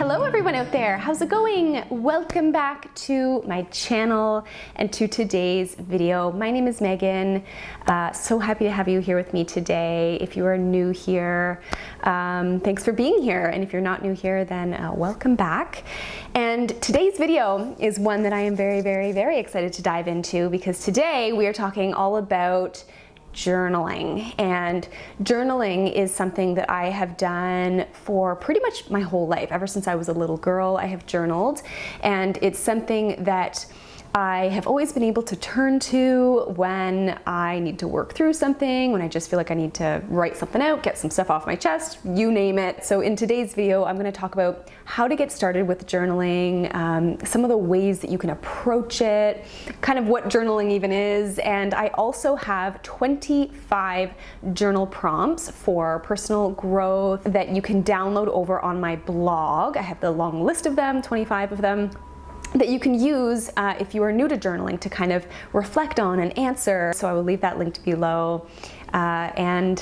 Hello everyone out there, how's it going? Welcome back to my channel and to today's video. My name is Megan. So happy to have you here with me today. If you are new here, thanks for being here. And if you're not new here, then welcome back. And today's video is one that I am very excited to dive into, because today we are talking all about journaling. And journaling is something that I have done for pretty much my whole life. Ever since I was a little girl, I have journaled, and it's something that I have always been able to turn to when I need to work through something, when I just feel like I need to write something out, get some stuff off my chest, you name it. So in today's video, I'm going to talk about how to get started with journaling, some of the ways that you can approach it, kind of what journaling even is, and I also have 25 journal prompts for personal growth that you can download over on my blog. I have the long list of them, 25 of them, that you can use if you are new to journaling to kind of reflect on and answer. So I will leave that linked below. And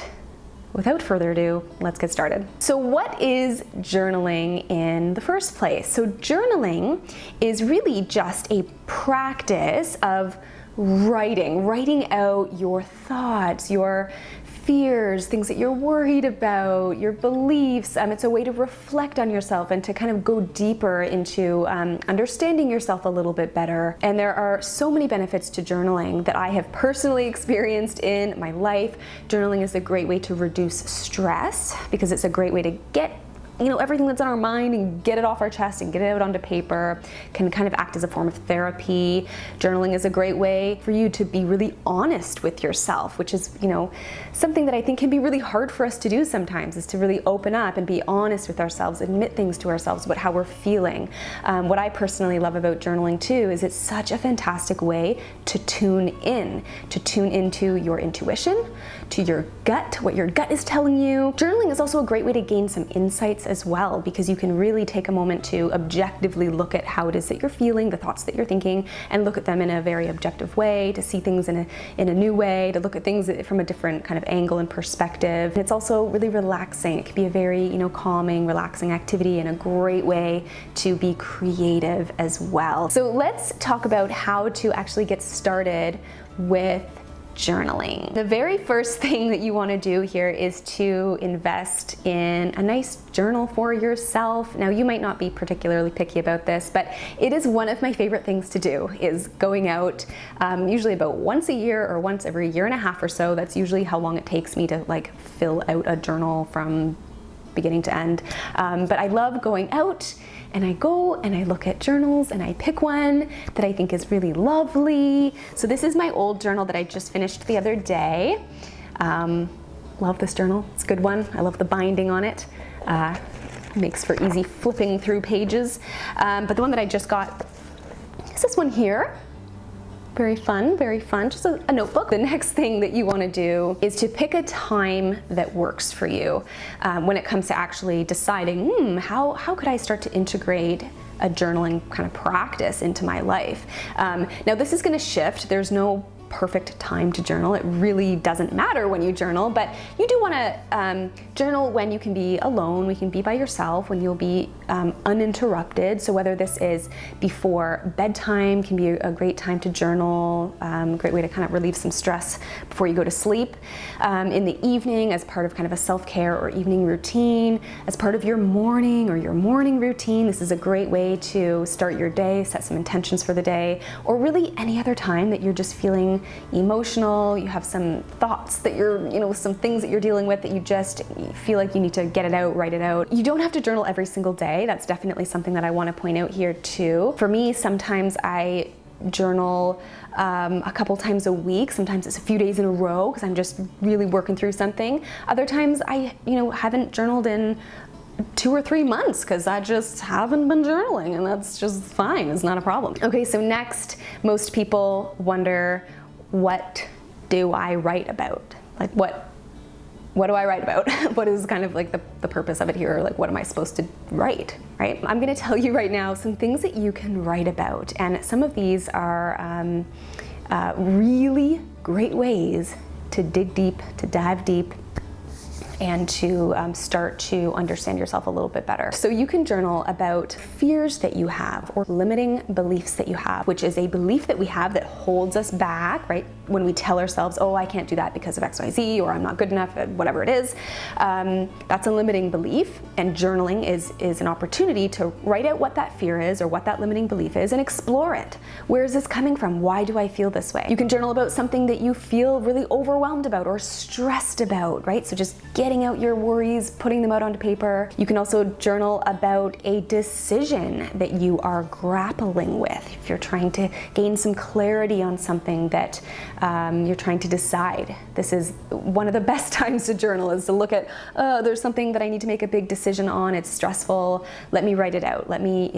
without further ado, let's get started. So what is journaling in the first place? So journaling is really just a practice of writing out your thoughts, your fears, things that you're worried about, your beliefs. It's a way to reflect on yourself and to kind of go deeper into understanding yourself a little bit better. And there are so many benefits to journaling that I have personally experienced in my life. Journaling is a great way to reduce stress, because it's a great way to get everything that's on our mind and get it off our chest and get it out onto paper. Can kind of act as a form of therapy. Journaling is a great way for you to be really honest with yourself, which is, something that I think can be really hard for us to do sometimes, is to really open up and be honest with ourselves, admit things to ourselves about how we're feeling. What I personally love about journaling too is it's such a fantastic way to tune into your intuition, to your gut, what your gut is telling you. Journaling is also a great way to gain some insights as well, because you can really take a moment to objectively look at how it is that you're feeling, the thoughts that you're thinking, and look at them in a very objective way, to see things in a new way, to look at things from a different kind of angle and perspective. It's also really relaxing. It can be a very, calming, relaxing activity, and a great way to be creative as well. So let's talk about how to actually get started with journaling. The very first thing that you want to do here is to invest in a nice journal for yourself. Now, you might not be particularly picky about this, but it is one of my favorite things to do, is going out usually about once a year or once every year and a half or so. That's usually how long it takes me to fill out a journal from beginning to end. But I love going out, and I go and I look at journals and I pick one that I think is really lovely. So this is my old journal that I just finished the other day. Love this journal, it's a good one. I love the binding on it. Makes for easy flipping through pages. But the one that I just got is this one here. Very fun, just a notebook. The next thing that you want to do is to pick a time that works for you when it comes to actually deciding, how could I start to integrate a journaling kind of practice into my life. Now this is going to shift. There's no perfect time to journal. It really doesn't matter when you journal, but you do want to journal when you can be alone, we can be by yourself, when you'll be uninterrupted. So whether this is before bedtime, can be a great time to journal, great way to kind of relieve some stress before you go to sleep. In the evening, as part of kind of a self-care or evening routine, as part of your morning routine, this is a great way to start your day, set some intentions for the day, or really any other time that you're just feeling emotional, you have some thoughts that you're, some things that you're dealing with that you just feel like you need to get it out, write it out. You don't have to journal every single day. That's definitely something that I want to point out here too. For me, sometimes I journal a couple times a week. Sometimes it's a few days in a row because I'm just really working through something. Other times I, haven't journaled in 2 or 3 months because I just haven't been journaling, and that's just fine. It's not a problem. Okay, so next, most people wonder, what do I write about? What do I write about? What is kind of the purpose of it here? What am I supposed to write, right? I'm gonna tell you right now some things that you can write about, and some of these are really great ways to dig deep, to dive deep and to start to understand yourself a little bit better. So you can journal about fears that you have or limiting beliefs that you have, which is a belief that we have that holds us back, right? When we tell ourselves, oh, I can't do that because of XYZ, or I'm not good enough, whatever it is, that's a limiting belief. And journaling is an opportunity to write out what that fear is or what that limiting belief is and explore it. Where is this coming from? Why do I feel this way? You can journal about something that you feel really overwhelmed about or stressed about, right? So just getting out your worries, putting them out onto paper. You can also journal about a decision that you are grappling with. If you're trying to gain some clarity on something that you're trying to decide, this is one of the best times to journal, is to look at, there's something that I need to make a big decision on, it's stressful, let me write it out, let me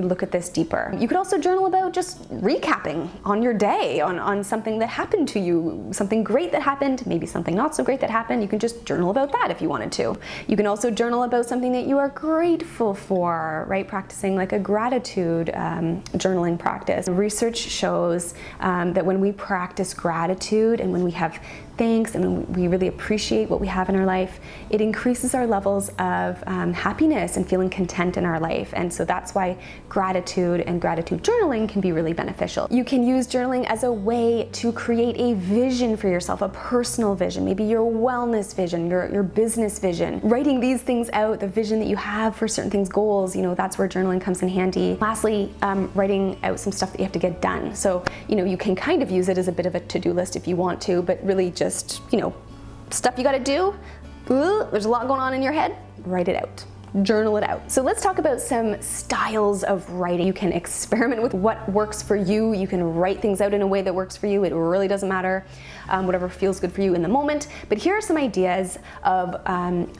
look at this deeper. You could also journal about just recapping on your day, on something that happened to you, something great that happened, maybe something not so great that happened. You can just journal about that if you wanted to. You can also journal about something that you are grateful for, right? Practicing like a gratitude journaling practice. Research shows that when we practice gratitude and when we have thanks and when we really appreciate what we have in our life, it increases our levels of happiness and feeling content in our life. And so that's why gratitude and gratitude journaling can be really beneficial. You can use journaling as a way to create a vision for yourself, a personal vision, maybe your wellness vision, your business vision. Writing these things out, the vision that you have for certain things, goals, that's where journaling comes in handy. Lastly, writing out some stuff that you have to get done. So, you can kind of use it as a bit of a to-do list if you want to, but really just, stuff you gotta do. There's a lot going on in your head, write it out. Journal it out. So let's talk about some styles of writing. You can experiment with what works for you. You can write things out in a way that works for you. It really doesn't matter, whatever feels good for you in the moment. But here are some ideas of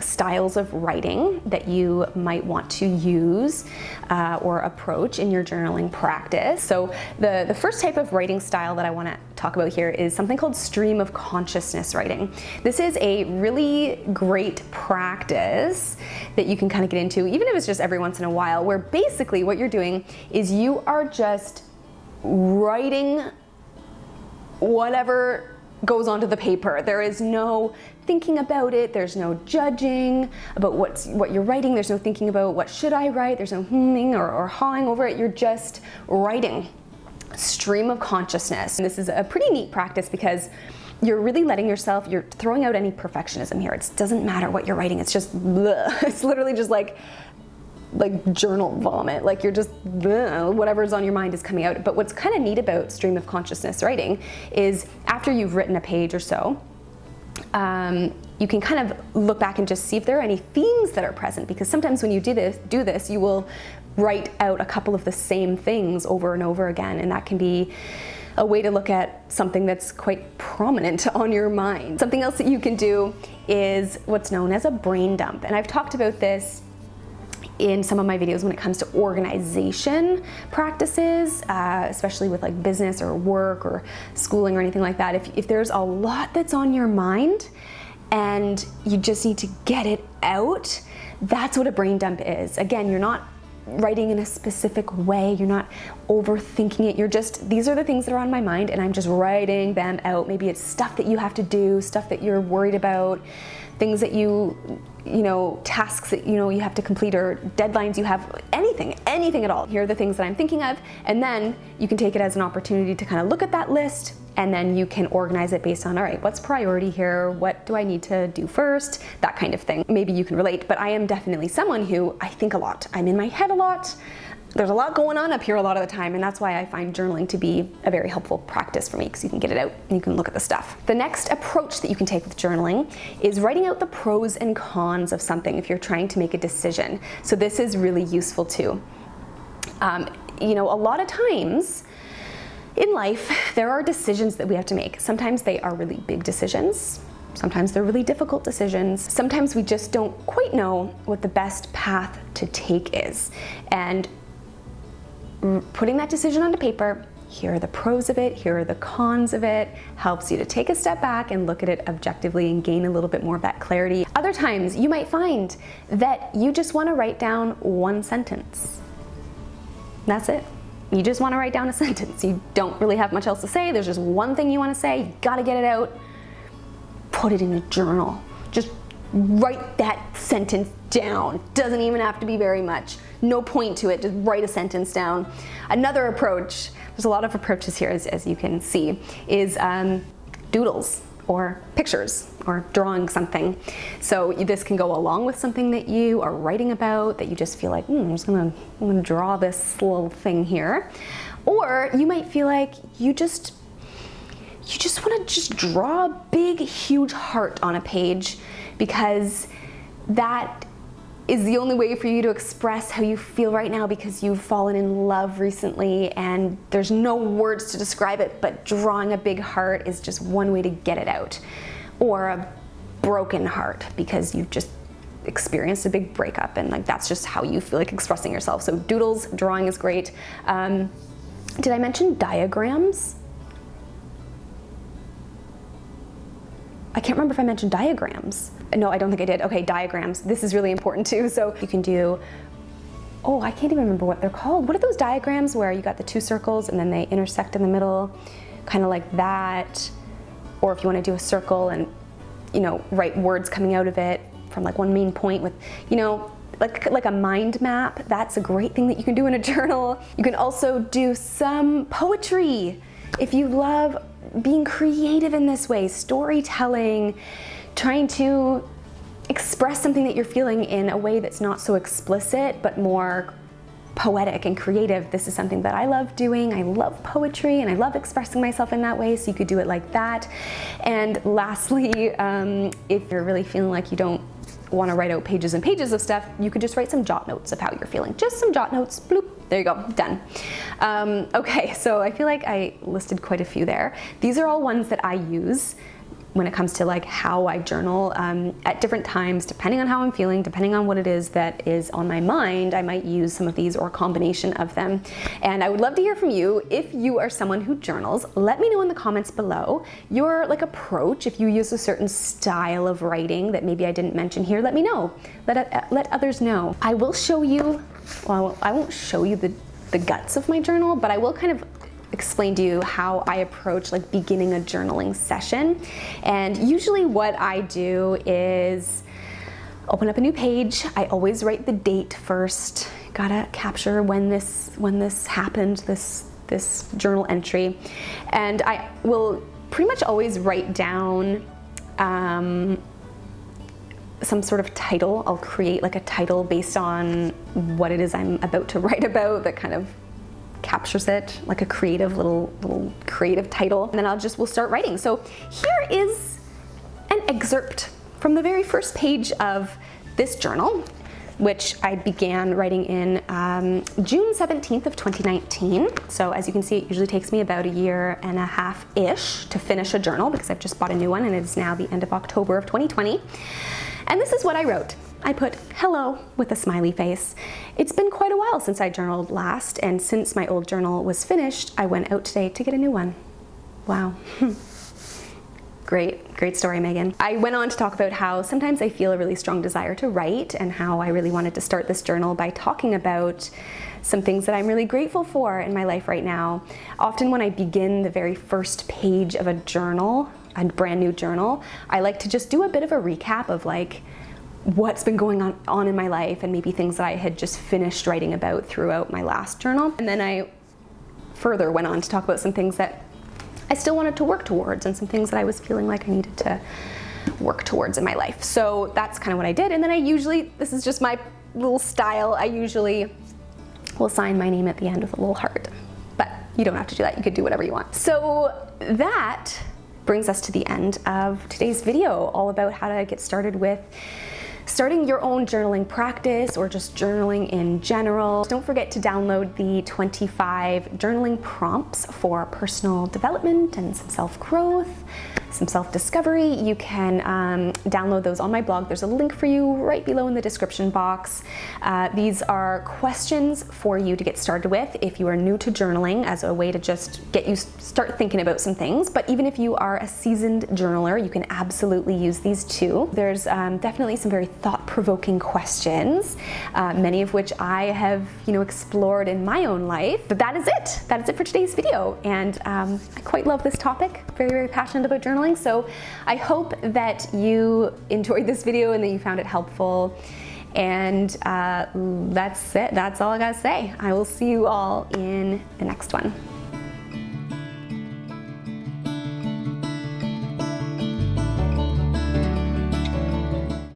styles of writing that you might want to use or approach in your journaling practice. So the first type of writing style that I want to talk about here is something called stream of consciousness writing. This is a really great practice that you can kind of get into, even if it's just every once in a while, where basically what you're doing is you are just writing whatever goes onto the paper. There is no thinking about it, there's no judging about what you're writing, there's no thinking about what should I write, there's no hmming or hawing over it, you're just writing. Stream of consciousness. And this is a pretty neat practice because you're really letting yourself, you're throwing out any perfectionism here. It doesn't matter what you're writing, it's just bleh. It's literally just like journal vomit. Like you're just bleh, whatever's on your mind is coming out. But what's kind of neat about stream of consciousness writing is after you've written a page or so, you can kind of look back and just see if there are any themes that are present, because sometimes when you do this, you will write out a couple of the same things over and over again, and that can be a way to look at something that's quite prominent on your mind. Something else that you can do is what's known as a brain dump, and I've talked about this in some of my videos when it comes to organization practices, especially with like business or work or schooling or anything like that. If there's a lot that's on your mind and you just need to get it out, that's what a brain dump is. Again, you're not writing in a specific way, you're not overthinking it, you're just, these are the things that are on my mind and I'm just writing them out. Maybe it's stuff that you have to do, stuff that you're worried about, things that you tasks that you have to complete or deadlines you have, anything at all. Here are the things that I'm thinking of, and then you can take it as an opportunity to kind of look at that list, and then you can organize it based on, all right, what's priority here? What do I need to do first? That kind of thing. Maybe you can relate, but I am definitely someone who, I think a lot. I'm in my head a lot. There's a lot going on up here a lot of the time, and that's why I find journaling to be a very helpful practice for me, because you can get it out and you can look at the stuff. The next approach that you can take with journaling is writing out the pros and cons of something if you're trying to make a decision. So this is really useful too. A lot of times in life, there are decisions that we have to make. Sometimes they are really big decisions. Sometimes they're really difficult decisions. Sometimes we just don't quite know what the best path to take is. And putting that decision onto paper, here are the pros of it, here are the cons of it, helps you to take a step back and look at it objectively and gain a little bit more of that clarity. Other times you might find that you just want to write down one sentence. That's it. You just want to write down a sentence. You don't really have much else to say. There's just one thing you want to say. You got to get it out. Put it in a journal. Just write that sentence down. Doesn't even have to be very much. No point to it, just write a sentence down. Another approach, there's a lot of approaches here as you can see, is doodles or pictures or drawing something. So this can go along with something that you are writing about, that you just feel like, I'm gonna draw this little thing here. Or you might feel like you just want to just draw a big, huge heart on a page, because that is the only way for you to express how you feel right now, because you've fallen in love recently and there's no words to describe it, but drawing a big heart is just one way to get it out. Or a broken heart because you've just experienced a big breakup, and like that's just how you feel like expressing yourself. So doodles, drawing is great. Did I mention diagrams? I can't remember if I mentioned diagrams. No, I don't think I did. Okay, diagrams. This is really important too. So you can do, I can't even remember what they're called. What are those diagrams where you got the two circles and then they intersect in the middle? Kind of like that. Or if you want to do a circle and, write words coming out of it from like one main point with, like a mind map. That's a great thing that you can do in a journal. You can also do some poetry. If you love being creative in this way, storytelling, trying to express something that you're feeling in a way that's not so explicit, but more poetic and creative. This is something that I love doing. I love poetry and I love expressing myself in that way, so you could do it like that. And lastly, if you're really feeling like you don't want to write out pages and pages of stuff, you could just write some jot notes of how you're feeling. Just some jot notes, bloop, there you go, done. Okay, so I feel like I listed quite a few there. These are all ones that I use when it comes to like how I journal at different times, depending on how I'm feeling, depending on what it is that is on my mind. I might use some of these or a combination of them. And I would love to hear from you. If you are someone who journals, let me know in the comments below your like approach. If you use a certain style of writing that maybe I didn't mention here, let me know. Let others know. I will show you, well, I won't show you the guts of my journal, but I will kind of explain to you how I approach like beginning a journaling session. And usually what I do is open up a new page. I always write the date first. Gotta capture when this happened, this journal entry. And I will pretty much always write down some sort of title. I'll create like a title based on what it is I'm about to write about that kind of captures it, like a creative little creative title. And then we'll start writing. So here is an excerpt from the very first page of this journal, which I began writing in June 17th of 2019. So as you can see, it usually takes me about a year and a half-ish to finish a journal, because I've just bought a new one and it is now the end of October of 2020. And this is what I wrote. I put hello with a smiley face. It's been quite a while since I journaled last, and since my old journal was finished, I went out today to get a new one. Wow. Great story, Megan. I went on to talk about how sometimes I feel a really strong desire to write, and how I really wanted to start this journal by talking about some things that I'm really grateful for in my life right now. Often when I begin the very first page of a journal, a brand new journal, I like to just do a bit of a recap of like what's been going on in my life, and maybe things that I had just finished writing about throughout my last journal. And then I further went on to talk about some things that I still wanted to work towards, and some things that I was feeling like I needed to work towards in my life. So that's kind of what I did. And then this is just my little style, I usually will sign my name at the end with a little heart. But you don't have to do that, you could do whatever you want. So that brings us to the end of today's video, all about how to get started with starting your own journaling practice, or just journaling in general. Don't forget to download the 25 journaling prompts for personal development and some self-growth, some self-discovery. You can download those on my blog. There's a link for you right below in the description box. These are questions for you to get started with if you are new to journaling, as a way to just get you start thinking about some things. But even if you are a seasoned journaler, you can absolutely use these too. There's definitely some very thought-provoking questions, many of which I have explored in my own life. But that is it for today's video. And I quite love this topic. Very passionate about journaling. journaling. So I hope that you enjoyed this video and that you found it helpful. And that's it. That's all I gotta say. I will see you all in the next one.